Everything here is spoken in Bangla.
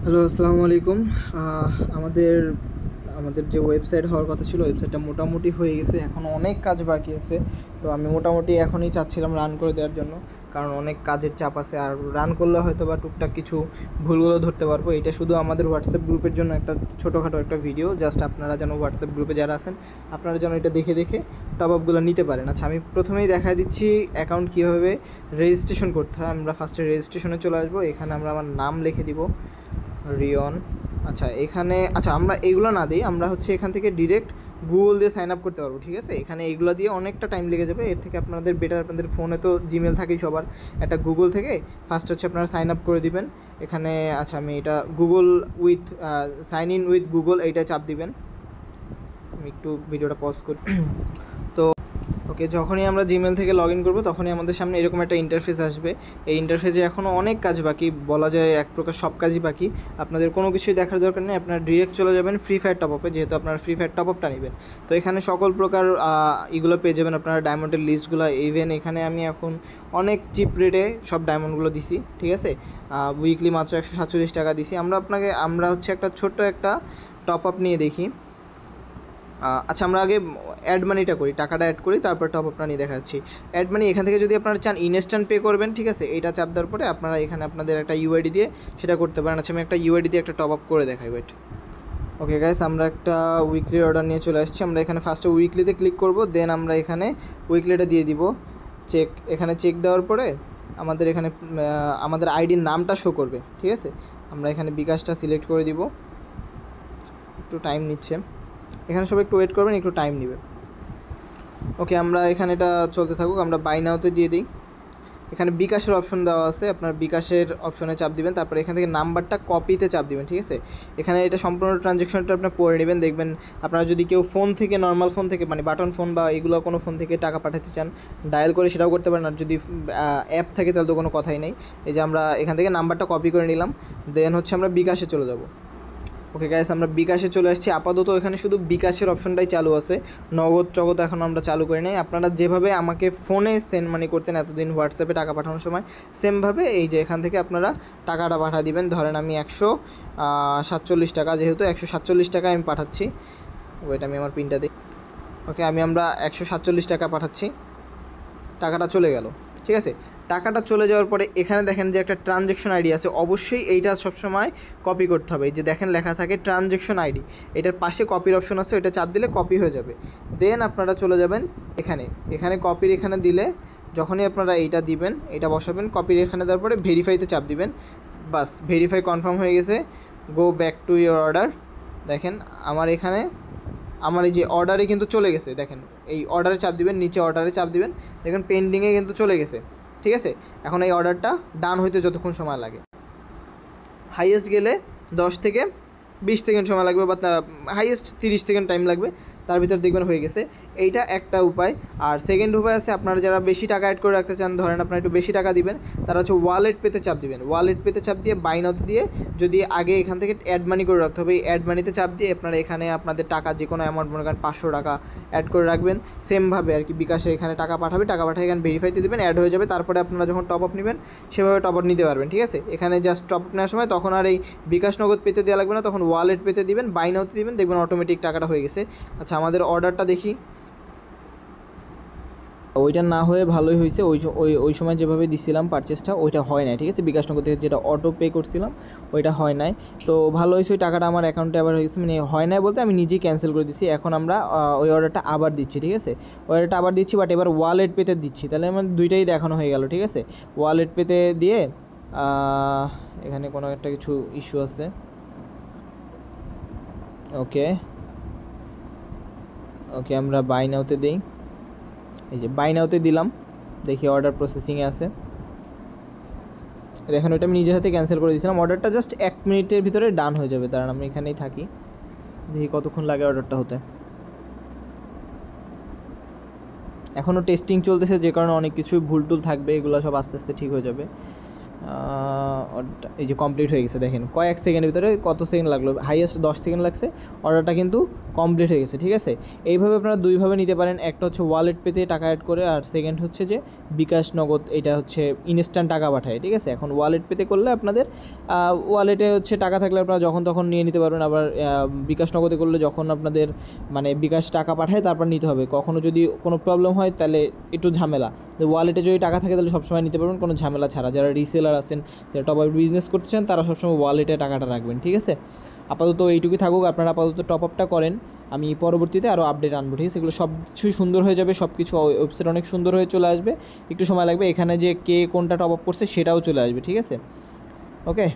হ্যালো, আসসালামু আলাইকুম। আমাদের আমাদের যে ওয়েবসাইট হওয়ার কথা ছিল, ওয়েবসাইটটা মোটামুটি হয়ে গেছে। এখনও অনেক কাজ বাকি আছে। তো আমি মোটামুটি এখনই চাচ্ছিলাম রান করে দেওয়ার জন্য, কারণ অনেক কাজের চাপ আছে। আর রান করলে হয়তো বা টুকটাক কিছু ভুলগুলো ধরতে পারবো। এটা শুধু আমাদের হোয়াটসঅ্যাপ গ্রুপের জন্য একটা ছোটোখাটো একটা ভিডিও, জাস্ট আপনারা যেন হোয়াটসঅ্যাপ গ্রুপে যারা আছেন আপনারা যেন এটা দেখে দেখে টপ আপগুলো নিতে পারেন। আচ্ছা, আমি প্রথমেই দেখা দিচ্ছি অ্যাকাউন্ট কীভাবে রেজিস্ট্রেশন করতে হয়। আমরা ফার্স্টে রেজিস্ট্রেশনে চলে আসবো। এখানে আমরা আমার নাম লিখে দিব, রিয়ন। আচ্ছা, আমরা এইগুলো না দিই, আমরা হচ্ছে এখান থেকে ডিরেক্ট গুগল দিয়ে সাইন আপ করতে পারবো। ঠিক আছে, এখানে এইগুলো দিয়ে অনেকটা টাইম লেগে যাবে। এর থেকে আপনাদের বেটার, আপনাদের ফোনে তো জিমেল থাকেই সবার, একটা গুগল থেকে ফার্স্ট হচ্ছে আপনারা সাইন আপ করে দিবেন এখানে। আচ্ছা, আমি এটা Google with sign in with Google এইটা চাপ দিবেন। আমি একটু ভিডিওটা পজ করি। তো ওকে, যখনই আমরা জিমেল থেকে লগ ইন করবো তখনই আমাদের সামনে এরকম একটা ইন্টারফেস আসবে। এই ইন্টারফেসে এখনও অনেক কাজ বাকি, বলা যায় এক প্রকার সব কাজই বাকি। আপনাদের কোনো কিছুই দেখার দরকার নেই, আপনারা ডিরেক্ট চলে যাবেন ফ্রি ফায়ার টপ আপে, যেহেতু আপনারা ফ্রি ফায়ার টপ আপটা নেবেন। তো এখানে সকল প্রকার এগুলো পেয়ে যাবেন আপনারা, ডায়মন্ডের লিস্টগুলো। ইভেন এখানে আমি এখন অনেক চিপ রেটে সব ডায়মন্ডগুলো দিছি। ঠিক আছে, উইকলি মাত্র 147 টাকা দিছি। আমরা হচ্ছে একটা ছোট্ট একটা টপ আপ নিয়ে দেখি। আচ্ছা, আমরা আগে অ্যাড মানিটা করি, টাকাটা অ্যাড করি, তারপর টপ আপটা নিয়ে দেখাচ্ছি। অ্যাড মানি এখান থেকে যদি আপনারা চান ইনস্ট্যান্ট পে করবেন, ঠিক আছে, এইটা চাপ দেওয়ার পরে আপনারা এখানে আপনাদের একটা ইউআইডি দিয়ে সেটা করতে পারেন। আচ্ছা, আমি একটা ইউআইডি দিয়ে একটা টপ আপ করে দেখাই, ওয়েট। ওকে গাইস, আমরা একটা উইকলি অর্ডার নিয়ে চলে আসছি। আমরা এখানে ফার্স্টে উইকলিতে ক্লিক করব, দেন আমরা এখানে উইকলিটা দিয়ে দিব। এখানে চেক দেওয়ার পরে আমাদের এখানে আমাদের আইডির নামটা শো করবে। ঠিক আছে, আমরা এখানে বিকাশটা সিলেক্ট করে দিব। একটু টাইম নিচ্ছে, এখানে সব একটু ওয়েট করবেন, একটু টাইম নেবে। ওকে, আমরা এখানে এটা চলতে থাকুক। আমরা বাই নাওতে দিয়ে দিই। এখানে বিকাশের অপশন দেওয়া আছে, আপনার বিকাশের অপশনে চাপ দিবেন, তারপরে এখান থেকে নাম্বারটা কপিতে চাপ দিবেন। ঠিক আছে, এখানে এটা সম্পূর্ণ ট্রানজ্যাকশনটা আপনার পড়ে নেবেন। দেখবেন আপনারা যদি কেউ ফোন থেকে, নর্মাল ফোন থেকে, মানে বাটন ফোন বা এগুলো কোনো ফোন থেকে টাকা পাঠাতে চান, ডায়াল করে সেটাও করতে পারেন। আর যদি অ্যাপ থাকে তাহলে তো কোনো কথাই নেই। এই যে আমরা এখান থেকে নাম্বারটা কপি করে নিলাম, দেন হচ্ছে আমরা বিকাশে চলে যাব। ওকে গাইস, আমরা বিকাশে চলে আসছি। আপাতত এখানে শুধু বিকাশের অপশনটাই চালু আছে, নগদ জগৎ এখন আমরা চালু করে নেই। আপনারা যেভাবে আমাকে ফোনে সেন্ড মানি করতেন এতদিন হোয়াটসঅ্যাপে টাকা পাঠানোর সময়, সেমভাবে এই যে এখান থেকে আপনারা টাকাটা পাঠা দিবেন। ধরেন আমি 147 টাকা, যেহেতু 147 টাকা আমি পাঠাচ্ছি। ওইটা আমি আমার পিনটা দিই। ওকে, আমরা 147 টাকা পাঠাচ্ছি, টাকাটা চলে গেল। ঠিক আছে, টাকাটা চলে যাওয়ার পরে এখানে দেখেন যে একটা ট্রানজ্যাকশন আইডি আছে, অবশ্যই এইটা সবসময় কপি করতে হবে। এই যে দেখেন লেখা থাকে ট্রানজ্যাকশন আইডি, এটার পাশে কপির অপশন আছে, এটা চাপ দিলে কপি হয়ে যাবে। দেন আপনারা চলে যাবেন এখানে কপির এখানে দিলে, যখনই আপনারা এইটা দিবেন, এটা বসাবেন, কপির এখানে দেওয়ার পরে ভেরিফাইতে চাপ দিবেন। বাস, ভেরিফাই কনফার্ম হয়ে গেছে। Go back to your order. দেখেন আমার এই যে অর্ডারে কিন্তু চলে গেছে। দেখেন এই অর্ডারে চাপ দিবেন, নিচে অর্ডারে চাপ দিবেন, দেখেন পেন্ডিংয়ে কিন্তু চলে গেছে। ঠিক আছে, এখন এই অর্ডারটা ডান হইতে যতক্ষণ সময় লাগে, হাইয়েস্ট গেলে 10 থেকে 20 সেকেন্ড সময় লাগবে, বা হাইয়েস্ট 30 সেকেন্ড টাইম লাগবে, তার ভিতর দেখবেন হয়ে গেছে। এইটা একটা উপায়। আর সেকেন্ড উপায় আছে, আপনারা যারা বেশি টাকা অ্যাড করে রাখতে চান, ধরেন আপনারা একটু বেশি টাকা দিবেন, তারা হচ্ছে ওয়ালেট পেতে চাপ দিবেন। ওয়ালেট পেতে চাপ দিয়ে বাই নাওতে দিয়ে, যদি আগে এখান থেকে অ্যাড মানি করে রাখতে হবে, এই অ্যাড মানিতে চাপ দিয়ে আপনারা এখানে আপনাদের টাকা যে কোনো অ্যামাউন্ট, মনে করেন 500 টাকা অ্যাড করে রাখবেন। সেমভাবে আর কি বিকাশে এখানে টাকা পাঠাবে, এখানে ভেরিফাইতে দেবেন, অ্যাড হয়ে যাবে। তারপরে আপনারা যখন টপ আপ নেবেন সেভাবে টপ আপ নিতে পারবেন। ঠিক আছে, এখানে জাস্ট টপ আপ নেওয়ার সময় তখন আর এই বিকাশ নগদ পেতে দেওয়া লাগবে না, তখন ওয়ালেট পেতে দিবেন, বাই নাওতে দিবেন, দেখবেন অটোমেটিক টাকাটা হয়ে গেছে। আচ্ছা, আমাদের অর্ডারটা দেখি। ওইটা না হয়ে ভালোই হয়েছে, ওই সময় যেভাবে দিছিলাম পারচেসটা, ওইটা হয় নাই। ঠিক আছে, বিকাশ নগদ থেকে যেটা অটো পে করছিলাম ওইটা হয় নাই। তো ভালো হয়েছে, ওই টাকাটা আমার অ্যাকাউন্টে আবার হয়ে গেছে। মানে হয় নাই বলতে আমি নিজেই ক্যান্সেল করে দিচ্ছি। এখন আমরা ওই অর্ডারটা আবার দিচ্ছি। ঠিক আছে, অর্ডারটা আবার দিচ্ছি, বাট এবার ওয়ালেট পেতে দিচ্ছি, তাহলে আমার দুইটাই দেখানো হয়ে গেল। ঠিক আছে, ওয়ালেট পেতে দিয়ে এখানে কোনো একটা কিছু ইস্যু আছে। ওকে, আমরা বাই নাওতে দিই। এই যে বাই নাওতে দিলাম, দেখি অর্ডার প্রসেসিংয়ে আছে। দেখেন ওইটা আমি নিজের হাতে ক্যান্সেল করে দিয়েছিলাম। অর্ডারটা জাস্ট 1 মিনিটের ভিতরে ডান হয়ে যাবে। কারণ আমি এখানেই থাকি, দেখি কতক্ষণ লাগে অর্ডারটা হতে। এখনও টেস্টিং চলতেছে, যে কারণে অনেক কিছু ভুল টুল থাকবে, এগুলো সব আস্তে আস্তে ঠিক হয়ে যাবে। এই যে কমপ্লিট হয়ে গেছে, দেখেন কয়েক সেকেন্ডের ভিতরে কত সেকেন্ড লাগলো, হাইয়েস্ট 10 সেকেন্ড লাগছে, অর্ডারটা কিন্তু কমপ্লিট হয়ে গেছে। ঠিক আছে, এইভাবে আপনারা দুইভাবে নিতে পারেন, একটা হচ্ছে ওয়ালেট পেতে টাকা অ্যাড করে, আর সেকেন্ড হচ্ছে যে বিকাশ নগদ, এটা হচ্ছে ইনস্ট্যান্ট টাকা পাঠায়। ঠিক আছে, এখন ওয়ালেট পেতে করলে আপনাদের ওয়ালেটে হচ্ছে টাকা থাকলে আপনারা যখন তখন নিয়ে নিতে পারবেন, আবার বিকাশ নগদে করলে যখন আপনাদের মানে বিকাশ টাকা পাঠায় তারপর নিতে হবে, কখনও যদি কোনো প্রবলেম হয় তাহলে একটু ঝামেলা। ওয়ালেটে যদি টাকা থাকে তাহলে সবসময় নিতে পারবেন কোনো ঝামেলা ছাড়া। যারা রিসেলার আছেন, যারা টপ আপ বিজনেস করতে চান, তারা সবসময় ওয়ালেটে টাকাটা রাখবেন। ঠিক আছে, আপাতত এইটুকুই থাকুক, আপনারা আপাতত টপ আপটা করেন, আমি পরবর্তীতে আরও আপডেট আনবো। ঠিক আছে, এগুলো সব কিছুই সুন্দর হয়ে যাবে, সব কিছু ওয়েবসাইট অনেক সুন্দর হয়ে চলে আসবে, একটু সময় লাগবে, এখানে যে কে কোনটা টপ আপ করছে সেটাও চলে আসবে। ঠিক আছে, ওকে।